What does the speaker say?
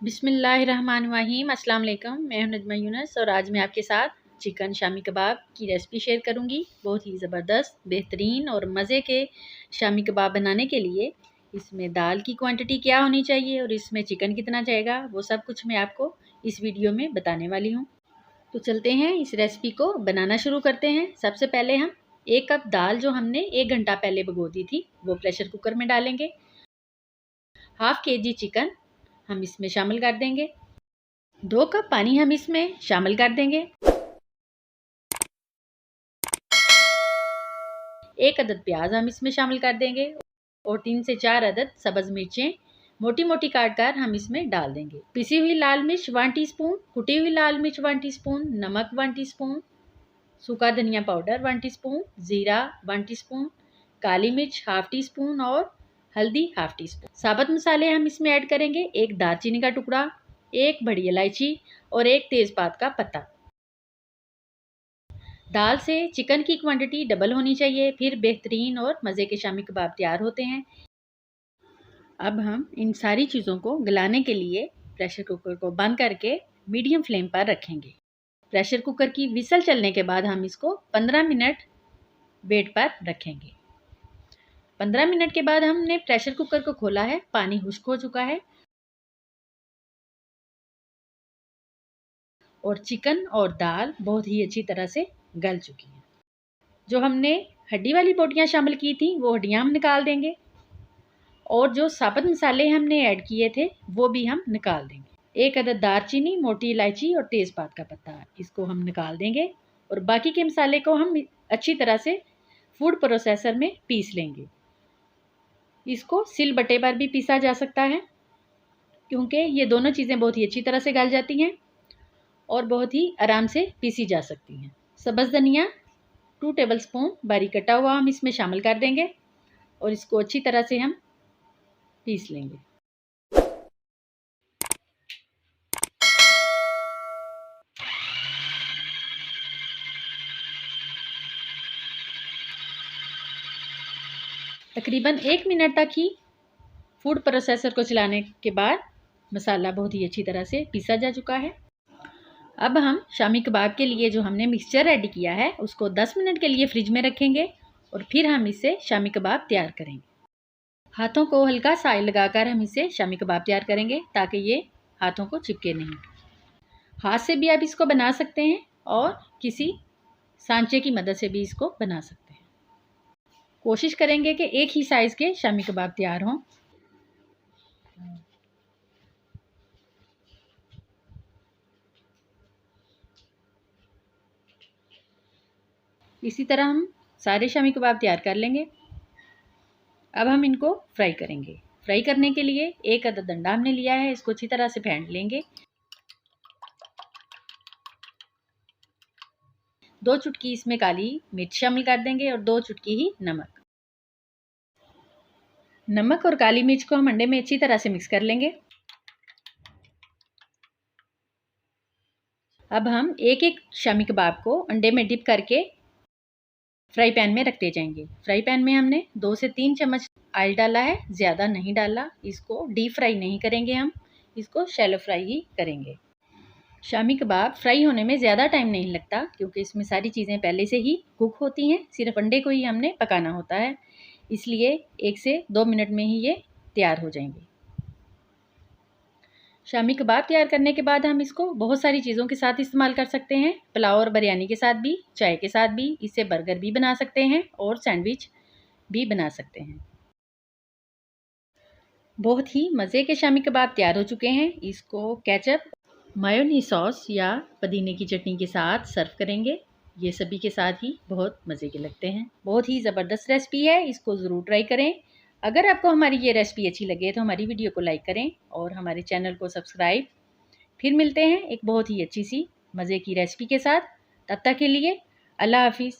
बिस्मिल्लाहिर्रहमानिर्रहीम। अस्सलाम वालेकुम। मैं हूं नजमा यूनस और आज मैं आपके साथ चिकन शामी कबाब की रेसिपी शेयर करूंगी। बहुत ही ज़बरदस्त, बेहतरीन और मज़े के शामी कबाब बनाने के लिए इसमें दाल की क्वांटिटी क्या होनी चाहिए और इसमें चिकन कितना जाएगा, वो सब कुछ मैं आपको इस वीडियो में बताने वाली हूँ। तो चलते हैं इस रेसिपी को बनाना शुरू करते हैं। सबसे पहले हम 1 कप दाल जो हमने 1 घंटा पहले भिगो दी थी वो प्रेशर कुकर में डालेंगे। हाफ केजी चिकन हम इसमें शामिल कर देंगे। 2 कप पानी हम इसमें शामिल कर देंगे। 1 अदद प्याज हम इसमें शामिल कर देंगे और 3 से 4 अदद सब्ज़ मिर्चें मोटी मोटी काट कर हम इसमें डाल देंगे। पिसी हुई लाल मिर्च 1 टीस्पून, कुटी हुई लाल मिर्च 1 टीस्पून, नमक 1 टीस्पून, सूखा धनिया पाउडर 1 टीस्पून, जीरा 1 टीस्पून, काली मिर्च हाफ टी स्पून और हल्दी हाफ टी स्पून। साबुत मसाले हम इसमें ऐड करेंगे। 1 दालचीनी का टुकड़ा, 1 बड़ी इलायची और 1 तेज़पात का पत्ता। दाल से चिकन की क्वांटिटी डबल होनी चाहिए, फिर बेहतरीन और मज़े के शामी कबाब तैयार होते हैं। अब हम इन सारी चीज़ों को गलाने के लिए प्रेशर कुकर को बंद करके मीडियम फ्लेम पर रखेंगे। प्रेशर कुकर की विसल चलने के बाद हम इसको 15 मिनट वेट पर रखेंगे। 15 मिनट के बाद हमने प्रेशर कुकर को खोला है, पानी खुश्क हो चुका है और चिकन और दाल बहुत ही अच्छी तरह से गल चुकी है। जो हमने हड्डी वाली बोटियां शामिल की थी वो हड्डियां हम निकाल देंगे और जो साबुत मसाले हमने ऐड किए थे वो भी हम निकाल देंगे। 1 अदद दालचीनी, मोटी इलायची और तेज़पात का पत्ता, इसको हम निकाल देंगे और बाकी के मसाले को हम अच्छी तरह से फूड प्रोसेसर में पीस लेंगे। इसको सिलबट्टे पर भी पीसा जा सकता है क्योंकि ये दोनों चीज़ें बहुत ही अच्छी तरह से गल जाती हैं और बहुत ही आराम से पीसी जा सकती हैं। सब्ज़ धनिया 2 टेबलस्पून बारीक कटा हुआ हम इसमें शामिल कर देंगे और इसको अच्छी तरह से हम पीस लेंगे। तकरीबन 1 मिनट तक ही फूड प्रोसेसर को चलाने के बाद मसाला बहुत ही अच्छी तरह से पीसा जा चुका है। अब हम शामी कबाब के लिए जो हमने मिक्सचर रेडी किया है उसको 10 मिनट के लिए फ्रिज में रखेंगे और फिर हम इससे शामी कबाब तैयार करेंगे। हाथों को हल्का सा ऑयल लगाकर हम इसे शामी कबाब तैयार करेंगे ताकि ये हाथों को चिपके नहीं। हाथ से भी आप इसको बना सकते हैं और किसी सांचे की मदद से भी इसको बना सकते हैं। कोशिश करेंगे कि एक ही साइज़ के शामी कबाब तैयार हों। इसी तरह हम सारे शामी कबाब तैयार कर लेंगे। अब हम इनको फ्राई करेंगे। फ्राई करने के लिए 1 अदद अंडा हमने लिया है, इसको अच्छी तरह से फेंट लेंगे। 2 चुटकी इसमें काली मिर्च शामिल कर देंगे और 2 चुटकी ही नमक। नमक और काली मिर्च को हम अंडे में अच्छी तरह से मिक्स कर लेंगे। अब हम एक एक शामी कबाब को अंडे में डिप करके फ्राई पैन में रखते जाएंगे। फ्राई पैन में हमने 2 से 3 चम्मच ऑयल डाला है, ज़्यादा नहीं डाला। इसको डीप फ्राई नहीं करेंगे, हम इसको शैलो फ्राई ही करेंगे। शामी कबाब फ्राई होने में ज़्यादा टाइम नहीं लगता क्योंकि इसमें सारी चीज़ें पहले से ही कुक होती हैं, सिर्फ अंडे को ही हमने पकाना होता है, इसलिए 1 से 2 मिनट में ही ये तैयार हो जाएंगे। शामी कबाब तैयार करने के बाद हम इसको बहुत सारी चीज़ों के साथ इस्तेमाल कर सकते हैं। पुलाव और बिरयानी के साथ भी, चाय के साथ भी, इससे बर्गर भी बना सकते हैं और सैंडविच भी बना सकते हैं। बहुत ही मज़े के शामी कबाब तैयार हो चुके हैं। इसको केचप, मायोनी सॉस या पुदीने की चटनी के साथ सर्व करेंगे। ये सभी के साथ ही बहुत मज़े के लगते हैं। बहुत ही ज़बरदस्त रेसिपी है, इसको ज़रूर ट्राई करें। अगर आपको हमारी ये रेसिपी अच्छी लगे तो हमारी वीडियो को लाइक करें और हमारे चैनल को सब्सक्राइब। फिर मिलते हैं एक बहुत ही अच्छी सी मज़े की रेसिपी के साथ। तब तक के लिए अल्लाह हाफिज़।